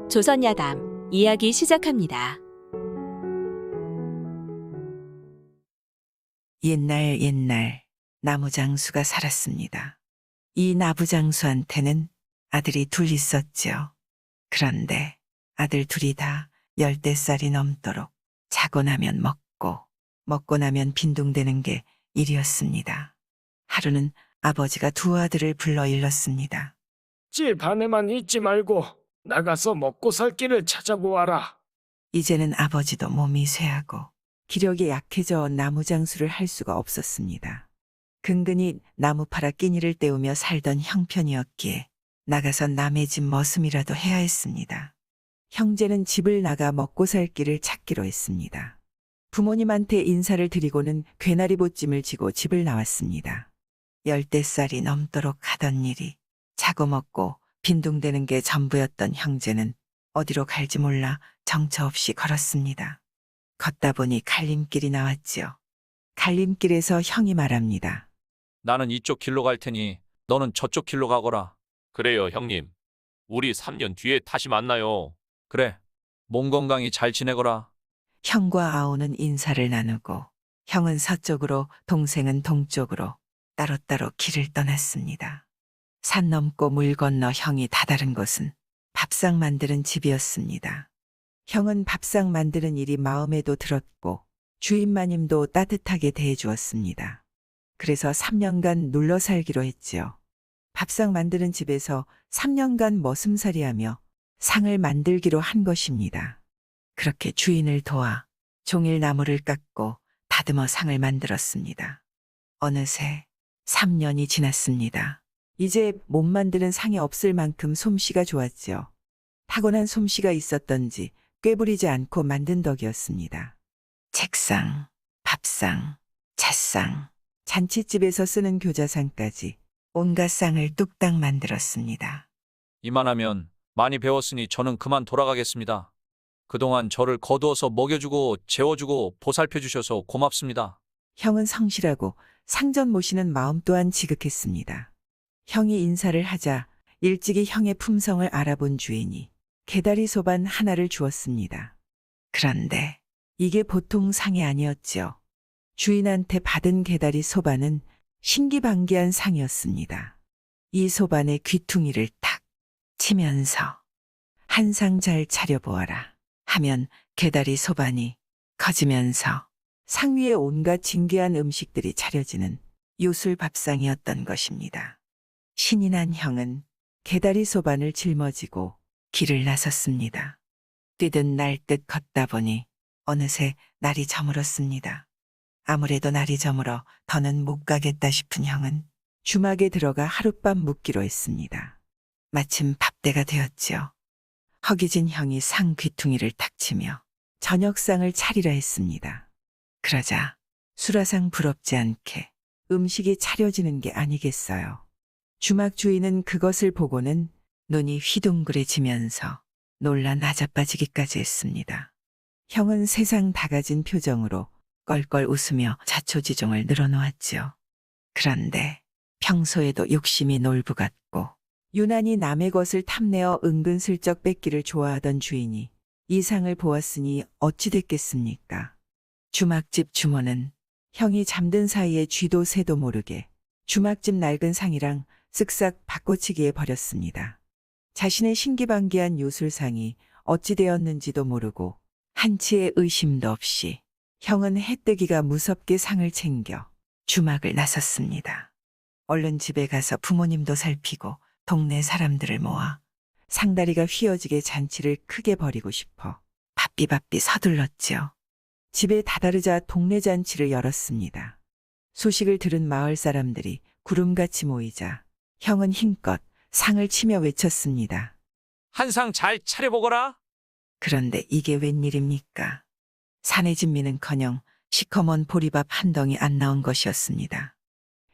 조선야담 이야기 시작합니다. 옛날 옛날 나무장수가 살았습니다. 이 나무장수한테는 아들이 둘 있었지요. 그런데 아들 둘이 다 10살이 넘도록 자고 나면 먹고 나면 빈둥대는 게 일이었습니다. 하루는 아버지가 두 아들을 불러 일렀습니다. 집 안에만 있지 말고 나가서 먹고 살 길을 찾아보아라. 이제는 아버지도 몸이 쇠하고 기력이 약해져 나무장수를 할 수가 없었습니다. 근근히 나무 팔아 끼니를 때우며 살던 형편이었기에 나가서 남의 집 머슴이라도 해야 했습니다. 형제는 집을 나가 먹고 살 길을 찾기로 했습니다. 부모님한테 인사를 드리고는 괴나리 보찜을 지고 집을 나왔습니다. 10살이 넘도록 하던 일이 자고 먹고 빈둥대는 게 전부였던 형제는 어디로 갈지 몰라 정처 없이 걸었습니다. 걷다 보니 갈림길이 나왔지요. 갈림길에서 형이 말합니다. 나는 이쪽 길로 갈 테니 너는 저쪽 길로 가거라. 그래요, 형님. 우리 3년 뒤에 다시 만나요. 그래. 몸 건강히 잘 지내거라. 형과 아오는 인사를 나누고 형은 서쪽으로 동생은 동쪽으로 따로따로 길을 떠났습니다. 산 넘고 물 건너 형이 다다른 곳은 밥상 만드는 집이었습니다. 형은 밥상 만드는 일이 마음에도 들었고 주인 마님도 따뜻하게 대해주었습니다. 그래서 3년간 눌러 살기로 했지요. 밥상 만드는 집에서 3년간 머슴살이하며 상을 만들기로 한 것입니다. 그렇게 주인을 도와 종일 나무를 깎고 다듬어 상을 만들었습니다. 어느새 3년이 지났습니다. 이제 못 만드는 상이 없을 만큼 솜씨가 좋았지요. 타고난 솜씨가 있었던지 꾀부리지 않고 만든 덕이었습니다. 책상, 밥상, 찻상, 잔칫집에서 쓰는 교자상까지 온갖 상을 뚝딱 만들었습니다. 이만하면 많이 배웠으니 저는 그만 돌아가겠습니다. 그동안 저를 거두어서 먹여주고 재워주고 보살펴주셔서 고맙습니다. 형은 성실하고 상전 모시는 마음 또한 지극했습니다. 형이 인사를 하자 일찍이 형의 품성을 알아본 주인이 개다리 소반 하나를 주었습니다. 그런데 이게 보통 상이 아니었지요. 주인한테 받은 개다리 소반은 신기방기한 상이었습니다. 이 소반에 귀퉁이를 탁 치면서 한 상 잘 차려보아라 하면 개다리 소반이 커지면서 상 위에 온갖 진귀한 음식들이 차려지는 요술 밥상이었던 것입니다. 신이 난 형은 개다리 소반을 짊어지고 길을 나섰습니다. 뛰듯 날듯 걷다 보니 어느새 날이 저물었습니다. 아무래도 날이 저물어 더는 못 가겠다 싶은 형은 주막에 들어가 하룻밤 묵기로 했습니다. 마침 밥때가 되었지요. 허기진 형이 상 귀퉁이를 탁 치며 저녁상을 차리려 했습니다. 그러자 수라상 부럽지 않게 음식이 차려지는 게 아니겠어요. 주막 주인은 그것을 보고는 눈이 휘둥그레지면서 놀라 나자빠지기까지 했습니다. 형은 세상 다 가진 표정으로 껄껄 웃으며 자초지종을 늘어놓았지요. 그런데 평소에도 욕심이 놀부 같고 유난히 남의 것을 탐내어 은근슬쩍 뺏기를 좋아하던 주인이 이 상을 보았으니 어찌 됐겠습니까? 주막집 주모는 형이 잠든 사이에 쥐도 새도 모르게 주막집 낡은 상이랑 쓱싹 바꿔치기해 버렸습니다. 자신의 신기방기한 요술상이 어찌 되었는지도 모르고 한치의 의심도 없이 형은 해뜨기가 무섭게 상을 챙겨 주막을 나섰습니다. 얼른 집에 가서 부모님도 살피고 동네 사람들을 모아 상다리가 휘어지게 잔치를 크게 벌이고 싶어 바삐바삐 서둘렀지요. 집에 다다르자 동네 잔치를 열었습니다. 소식을 들은 마을 사람들이 구름같이 모이자 형은 힘껏 상을 치며 외쳤습니다. 한 상 잘 차려보거라. 그런데 이게 웬일입니까? 사내 진미는커녕 시커먼 보리밥 한 덩이 안 나온 것이었습니다.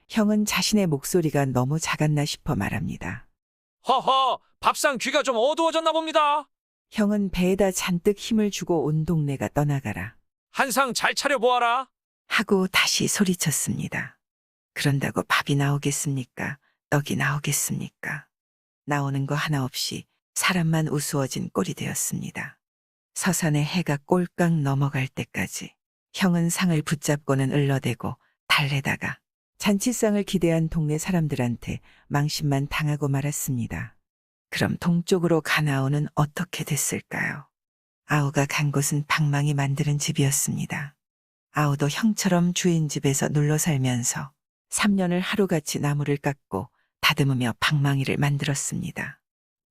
형은 자신의 목소리가 너무 작았나 싶어 말합니다. 허허, 밥상 귀가 좀 어두워졌나 봅니다. 형은 배에다 잔뜩 힘을 주고 온 동네가 떠나가라 한 상 잘 차려보아라. 하고 다시 소리쳤습니다. 그런다고 밥이 나오겠습니까? 떡이 나오겠습니까? 나오는 거 하나 없이 사람만 우스워진 꼴이 되었습니다. 서산의 해가 꼴깍 넘어갈 때까지 형은 상을 붙잡고는 을러대고 달래다가 잔치상을 기대한 동네 사람들한테 망신만 당하고 말았습니다. 그럼 동쪽으로 가나오는 어떻게 됐을까요? 아우가 간 곳은 방망이 만드는 집이었습니다. 아우도 형처럼 주인 집에서 눌러 살면서 3년을 하루같이 나무를 깎고 다듬으며 방망이를 만들었습니다.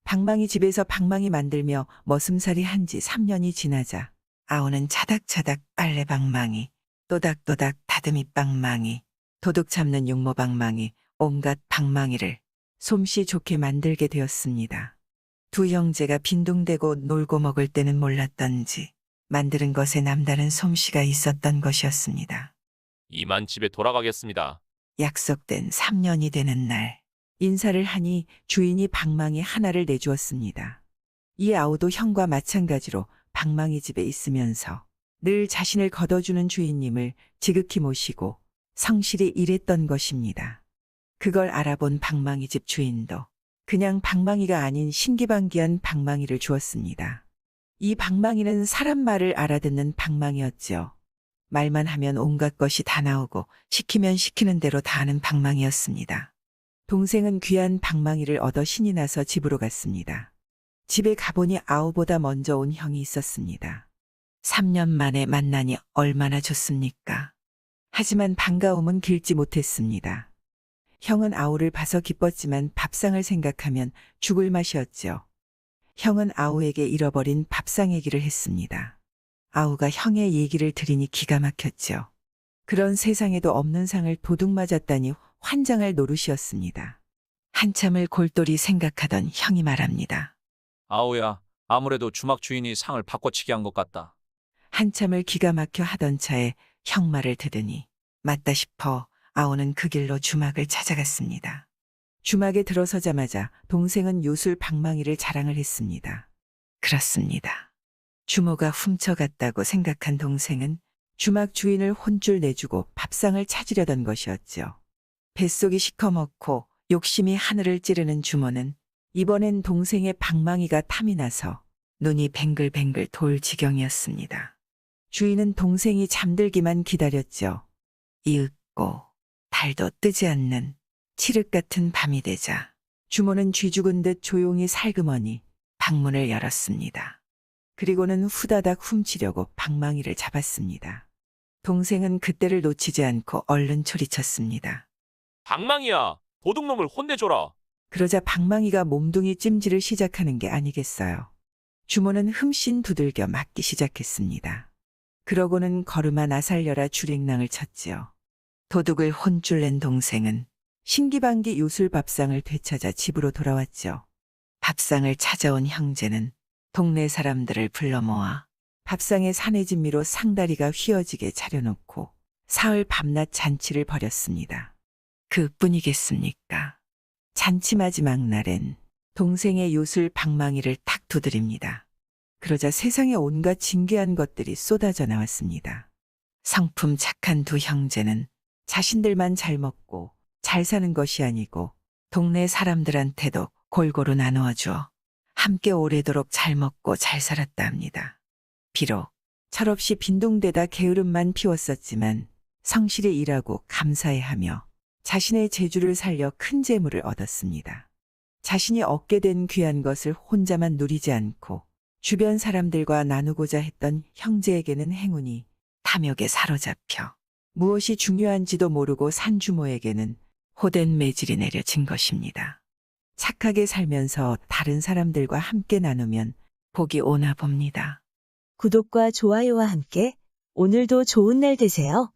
방망이 집에서 방망이 만들며 머슴살이 한 지 3년이 지나자 아우는 차닥차닥 빨래 방망이, 또닥또닥 다듬이 방망이, 도둑 잡는 육모 방망이, 온갖 방망이를 솜씨 좋게 만들게 되었습니다. 두 형제가 빈둥대고 놀고 먹을 때는 몰랐던지 만드는 것에 남다른 솜씨가 있었던 것이었습니다. 이만 집에 돌아가겠습니다. 약속된 3년이 되는 날 인사를 하니 주인이 방망이 하나를 내주었습니다. 이 아우도 형과 마찬가지로 방망이 집에 있으면서 늘 자신을 걷어주는 주인님을 지극히 모시고 성실히 일했던 것입니다. 그걸 알아본 방망이 집 주인도 그냥 방망이가 아닌 신기방기한 방망이를 주었습니다. 이 방망이는 사람 말을 알아듣는 방망이였죠. 말만 하면 온갖 것이 다 나오고 시키면 시키는 대로 다 하는 방망이였습니다. 동생은 귀한 방망이를 얻어 신이 나서 집으로 갔습니다. 집에 가보니 아우보다 먼저 온 형이 있었습니다. 3년 만에 만나니 얼마나 좋습니까? 하지만 반가움은 길지 못했습니다. 형은 아우를 봐서 기뻤지만 밥상을 생각하면 죽을 맛이었죠. 형은 아우에게 잃어버린 밥상 얘기를 했습니다. 아우가 형의 얘기를 들으니 기가 막혔죠. 그런 세상에도 없는 상을 도둑 맞았다니 환장할 노릇이었습니다. 한참을 골똘히 생각하던 형이 말합니다. 아우야, 아무래도 주막 주인이 상을 바꿔치기 한 것 같다. 한참을 기가 막혀 하던 차에 형 말을 듣으니 맞다 싶어 아우는 그 길로 주막을 찾아갔습니다. 주막에 들어서자마자 동생은 요술 방망이를 자랑을 했습니다. 그렇습니다. 주모가 훔쳐갔다고 생각한 동생은 주막 주인을 혼쭐 내주고 밥상을 찾으려던 것이었죠. 뱃속이 시커멓고 욕심이 하늘을 찌르는 주모는 이번엔 동생의 방망이가 탐이 나서 눈이 뱅글뱅글 돌 지경이었습니다. 주인은 동생이 잠들기만 기다렸죠. 이윽고 달도 뜨지 않는 칠흑 같은 밤이 되자 주모는 쥐 죽은 듯 조용히 살그머니 방문을 열었습니다. 그리고는 후다닥 훔치려고 방망이를 잡았습니다. 동생은 그때를 놓치지 않고 얼른 소리쳤습니다. 방망이야, 도둑놈을 혼내줘라. 그러자 방망이가 몸뚱이 찜질을 시작하는 게 아니겠어요. 주모는 흠씬 두들겨 맞기 시작했습니다. 그러고는 걸음아 나 살려라 주랭랑을 쳤지요. 도둑을 혼쭐 낸 동생은 신기방기 요술 밥상을 되찾아 집으로 돌아왔죠. 밥상을 찾아온 형제는 동네 사람들을 불러 모아 밥상에 사내진미로 상다리가 휘어지게 차려놓고 사흘 밤낮 잔치를 벌였습니다. 그뿐이겠습니까? 잔치 마지막 날엔 동생의 요술 방망이를 탁 두드립니다. 그러자 세상에 온갖 진귀한 것들이 쏟아져 나왔습니다. 성품 착한 두 형제는 자신들만 잘 먹고 잘 사는 것이 아니고 동네 사람들한테도 골고루 나누어 주어 함께 오래도록 잘 먹고 잘 살았다 합니다. 비록 철없이 빈둥대다 게으름만 피웠었지만 성실히 일하고 감사해하며 자신의 재주를 살려 큰 재물을 얻었습니다. 자신이 얻게 된 귀한 것을 혼자만 누리지 않고 주변 사람들과 나누고자 했던 형제에게는 행운이 탐욕에 사로잡혀 무엇이 중요한지도 모르고 산 주모에게는 호된 매질이 내려진 것입니다. 착하게 살면서 다른 사람들과 함께 나누면 복이 오나 봅니다. 구독과 좋아요와 함께 오늘도 좋은 날 되세요.